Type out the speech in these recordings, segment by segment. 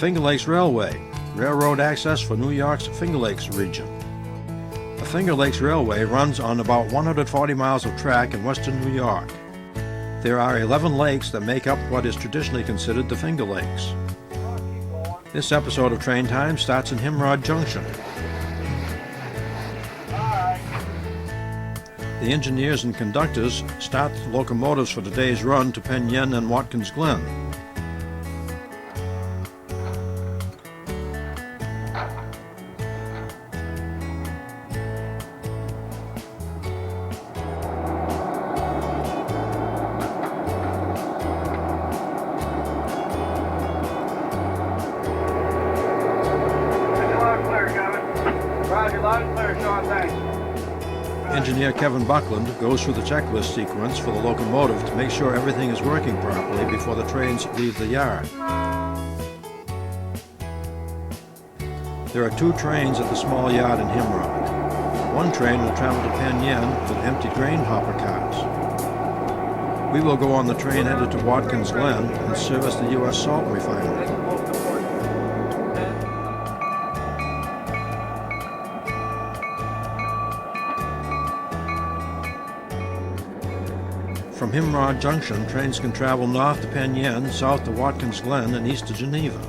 Finger Lakes Railway, railroad access for New York's Finger Lakes region. The Finger Lakes Railway runs on about 140 miles of track in western New York. There are 11 lakes that make up what is traditionally considered the Finger Lakes. This episode of Train Time starts in Himrod Junction. The engineers and conductors start the locomotives for today's run to Penn Yen and Watkins Glen. Engineer Kevin Buckland goes through the checklist sequence for the locomotive to make sure everything is working properly before the trains leave the yard. There are 2 trains at the small yard in Himrod. One train will travel to Penn Yen with empty grain hopper cars. We will go on the train headed to Watkins Glen and service the U.S. salt refinery. From Himrod Junction, trains can travel north to Penn Yen, south to Watkins Glen, and east to Geneva.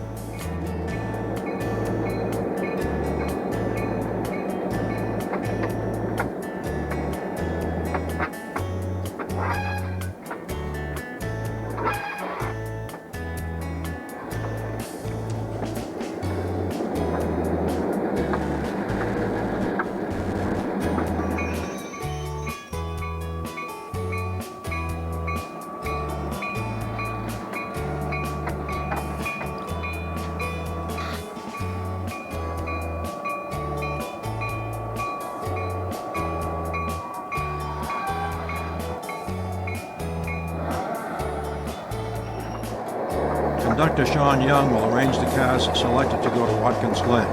Conductor Sean Young will arrange the cars selected to go to Watkins Glen.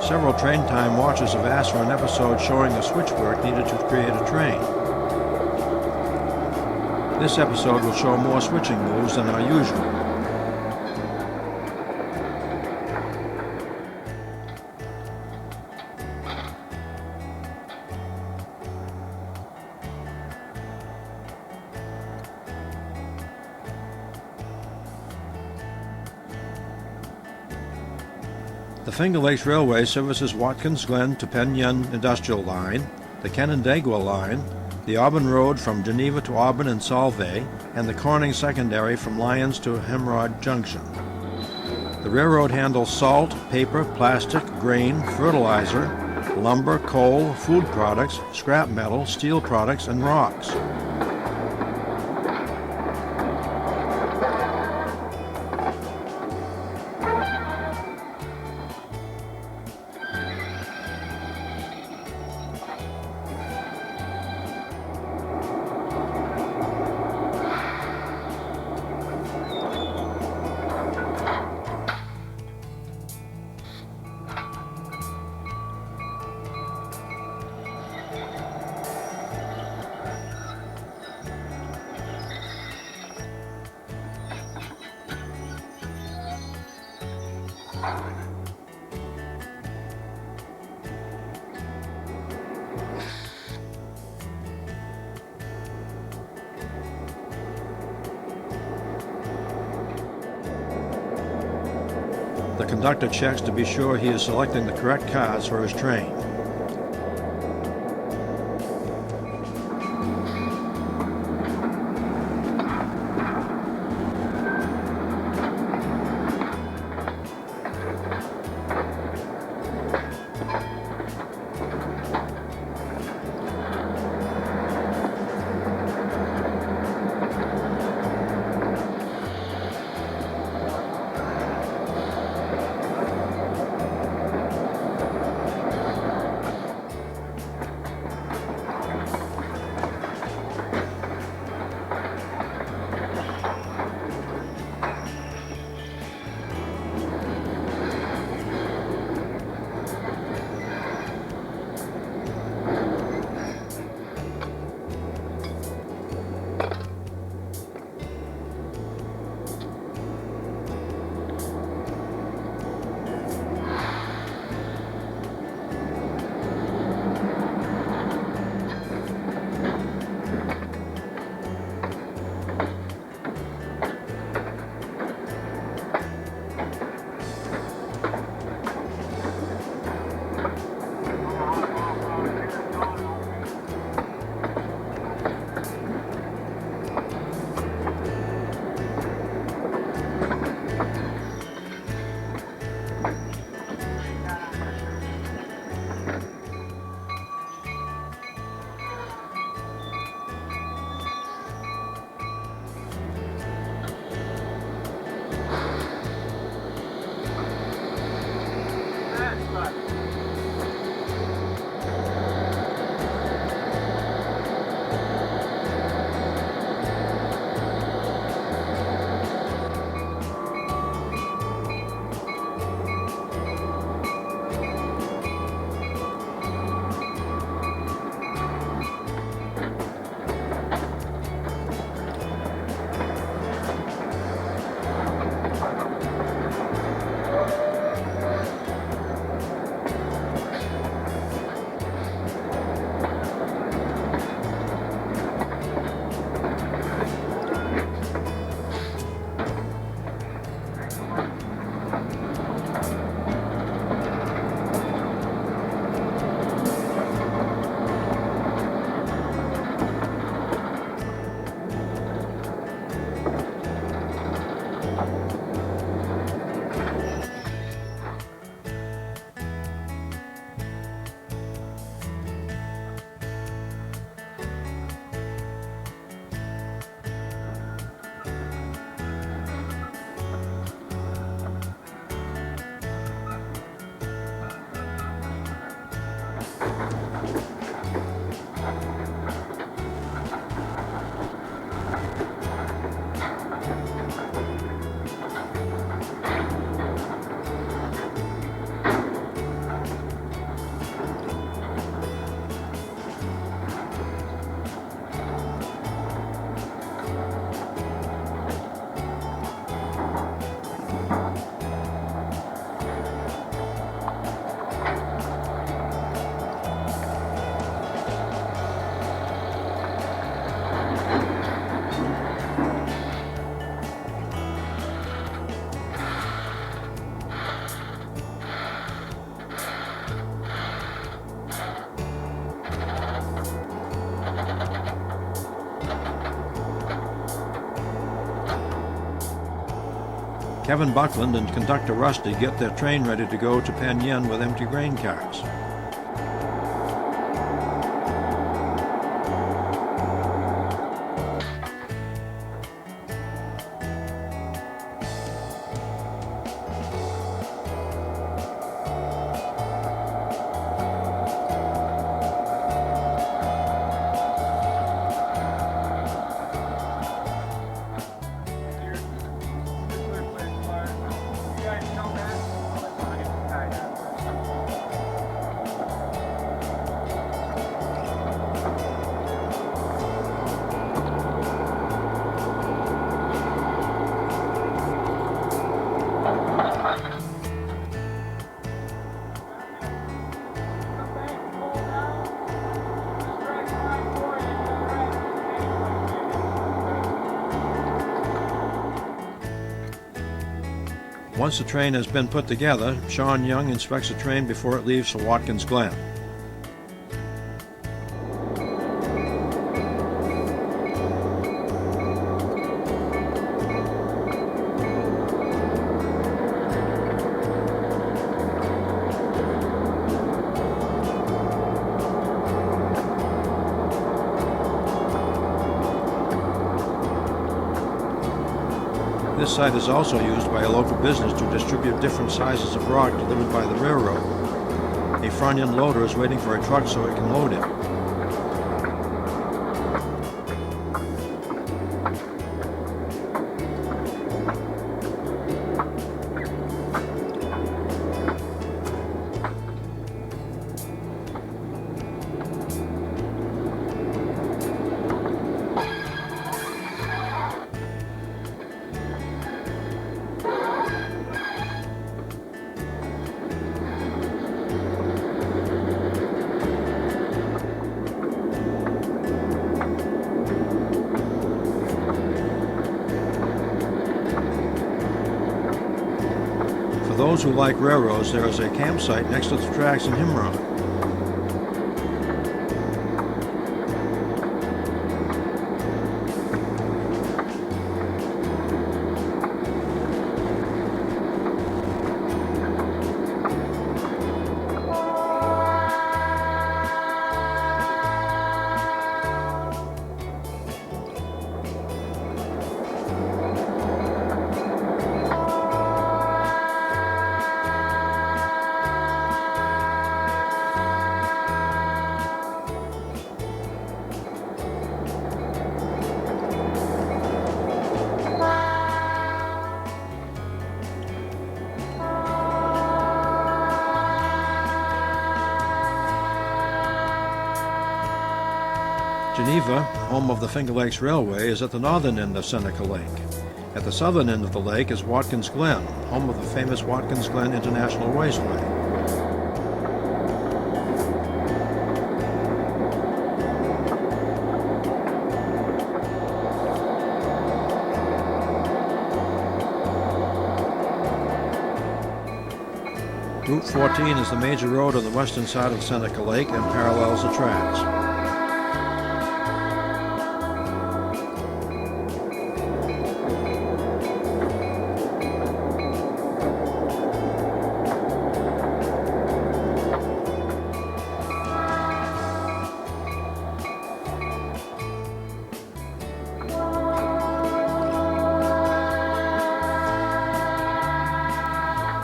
Several train time watchers have asked for an episode showing the switch work needed to create a train. This episode will show more switching moves than our usual. The Finger Lakes Railway services Watkins Glen to Penn Yen Industrial Line, the Canandaigua Line, the Auburn Road from Geneva to Auburn and Solvay, and the Corning Secondary from Lyons to Himrod Junction. The railroad handles salt, paper, plastic, grain, fertilizer, lumber, coal, food products, scrap metal, steel products, and rocks. The conductor checks to be sure he is selecting the correct cars for his train. Kevin Buckland and conductor Rusty get their train ready to go to Penn Yen with empty grain cars. Once the train has been put together, Sean Young inspects the train before it leaves for Watkins Glen. This site is also used by a local business to distribute different sizes of rock delivered by the railroad. A front-end loader is waiting for a truck so it can load it. For those who like railroads, there is a campsite next to the tracks in Himrod. Geneva, home of the Finger Lakes Railway, is at the northern end of Seneca Lake. At the southern end of the lake is Watkins Glen, home of the famous Watkins Glen International Raceway. Route 14 is the major road on the western side of Seneca Lake and parallels the tracks.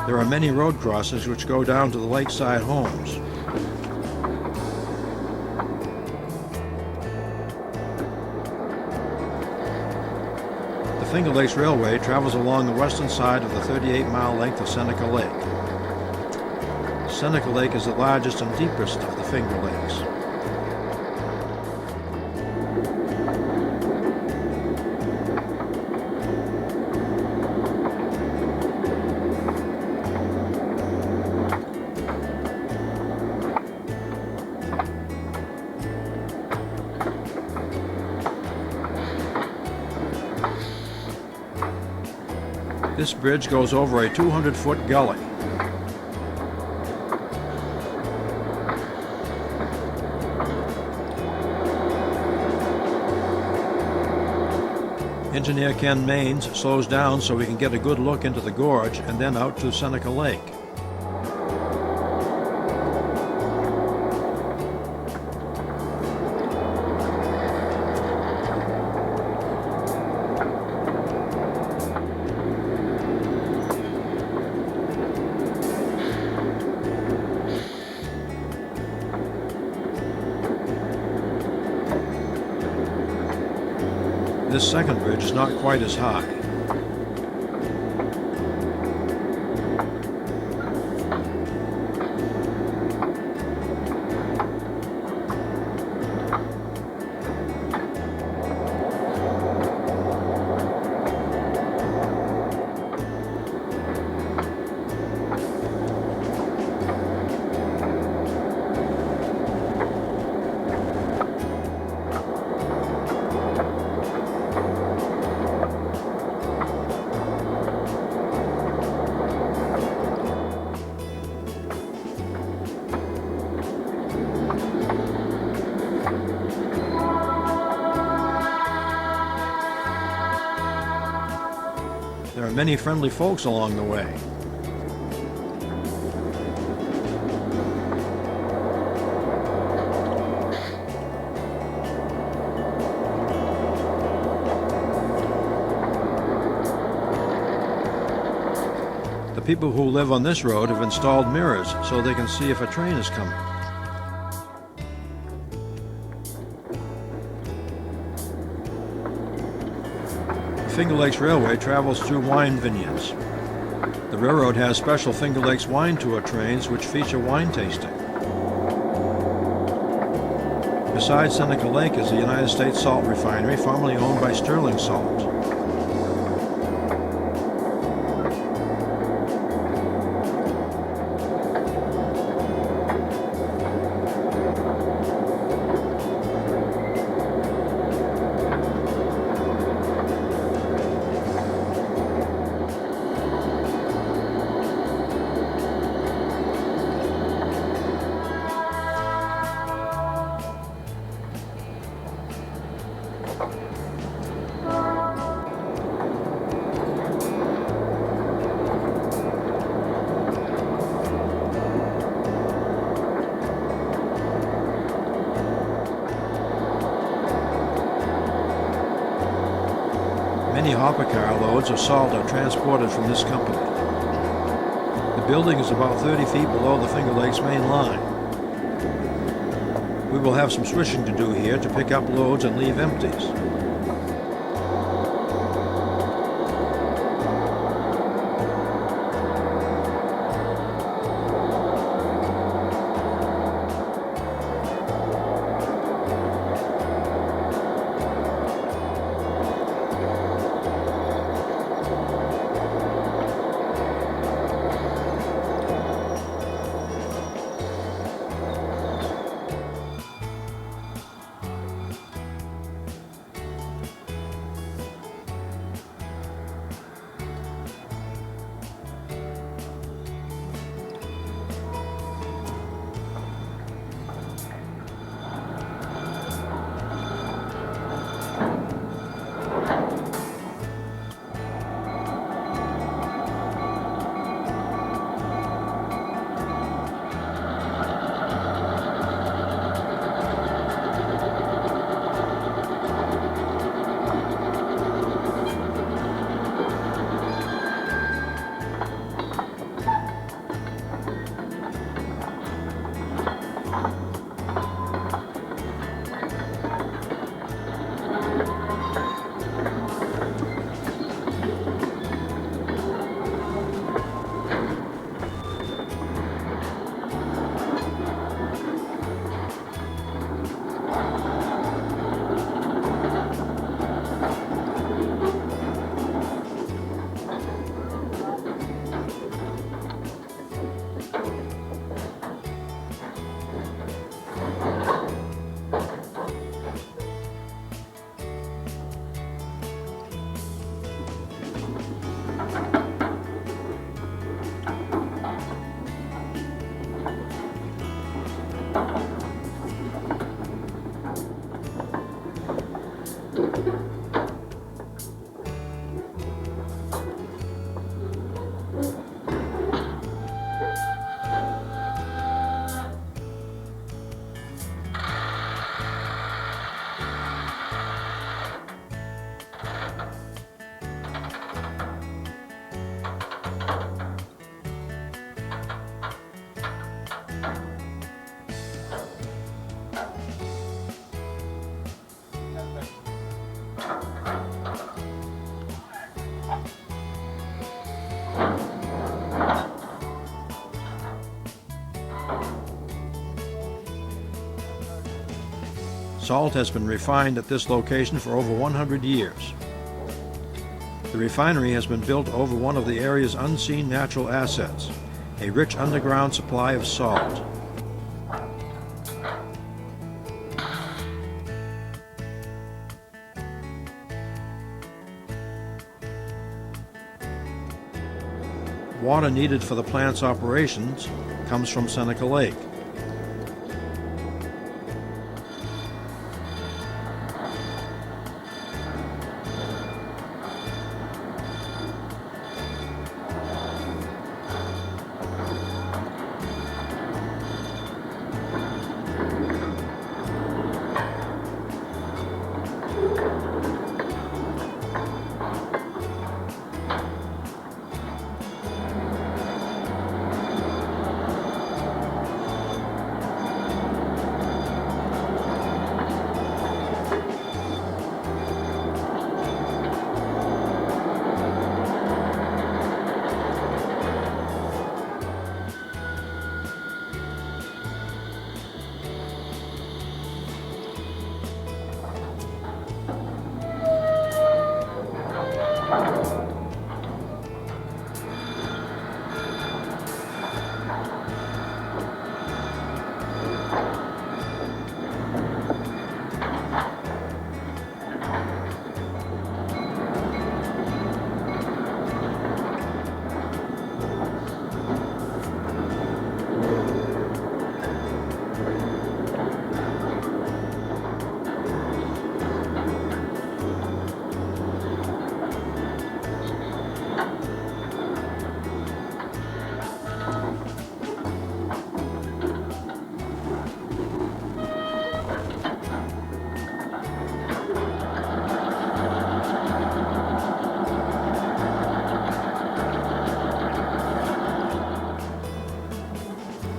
There are many road crossings which go down to the lakeside homes. The Finger Lakes Railway travels along the western side of the 38-mile length of Seneca Lake. Seneca Lake is the largest and deepest of the Finger Lakes. This bridge goes over a 200-foot gully. Engineer Ken Maines slows down so we can get a good look into the gorge and then out to Seneca Lake. This second bridge is not quite as high. There are many friendly folks along the way. The people who live on this road have installed mirrors so they can see if a train is coming. Finger Lakes Railway travels through wine vineyards. The railroad has special Finger Lakes wine tour trains which feature wine tasting. Beside Seneca Lake is the United States Salt Refinery, formerly owned by Sterling Salt. Many hopper car loads of salt are transported from this company. The building is about 30 feet below the Finger Lakes main line. We will have some swishing to do here to pick up loads and leave empties. Salt has been refined at this location for over 100 years. The refinery has been built over one of the area's unseen natural assets, a rich underground supply of salt. Water needed for the plant's operations comes from Seneca Lake.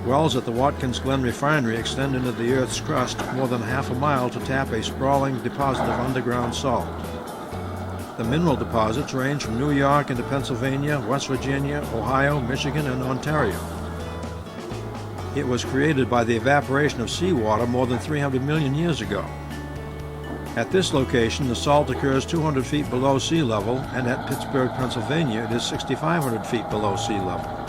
Wells at the Watkins Glen refinery extend into the Earth's crust more than half a mile to tap a sprawling deposit of underground salt. The mineral deposits range from New York into Pennsylvania, West Virginia, Ohio, Michigan, and Ontario. It was created by the evaporation of seawater more than 300 million years ago. At this location, the salt occurs 200 feet below sea level, and at Pittsburgh, Pennsylvania, it is 6,500 feet below sea level.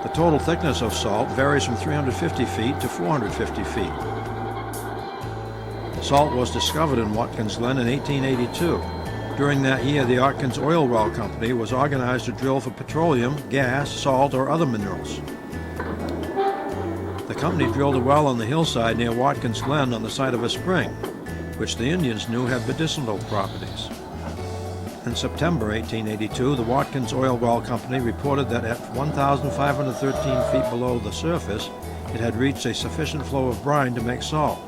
The total thickness of salt varies from 350 feet to 450 feet. Salt was discovered in Watkins Glen in 1882. During that year, the Watkins Oil Well Company was organized to drill for petroleum, gas, salt, or other minerals. The company drilled a well on the hillside near Watkins Glen on the site of a spring, which the Indians knew had medicinal properties. In September 1882, the Watkins Oil Well Company reported that at 1,513 feet below the surface, it had reached a sufficient flow of brine to make salt.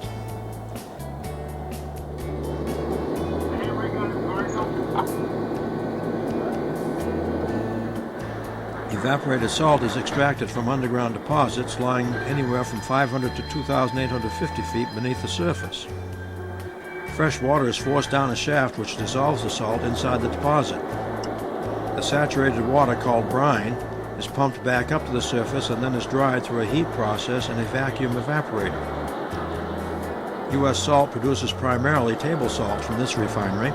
Evaporated salt is extracted from underground deposits lying anywhere from 500 to 2,850 feet beneath the surface. Fresh water is forced down a shaft which dissolves the salt inside the deposit. The saturated water, called brine, is pumped back up to the surface and then is dried through a heat process in a vacuum evaporator. U.S. Salt produces primarily table salt from this refinery.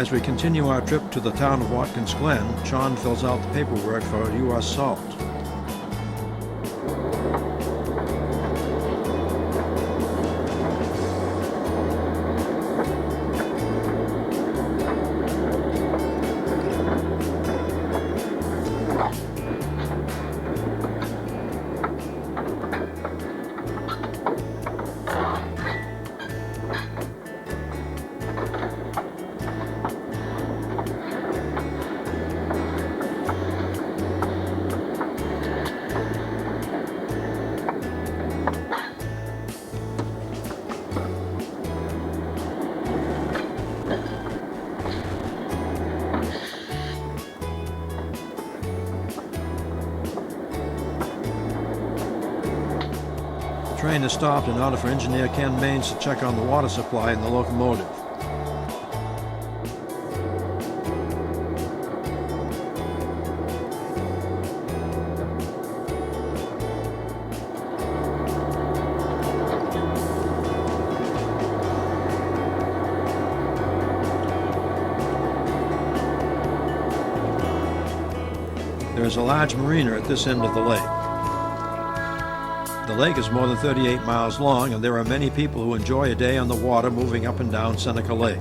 As we continue our trip to the town of Watkins Glen, Sean fills out the paperwork for U.S. Salt. The train has stopped in order for engineer Ken Maines to check on the water supply in the locomotive. There is a large marina at this end of the lake. The lake is more than 38 miles long, and there are many people who enjoy a day on the water moving up and down Seneca Lake.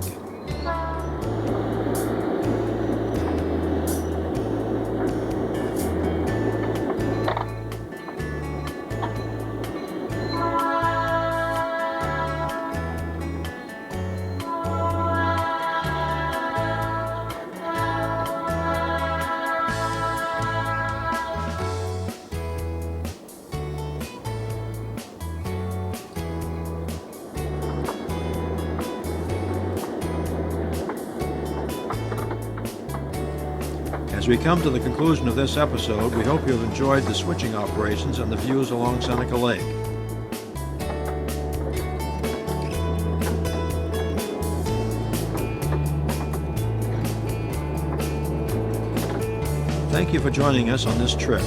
As we come to the conclusion of this episode, we hope you have enjoyed the switching operations and the views along Seneca Lake. Thank you for joining us on this trip.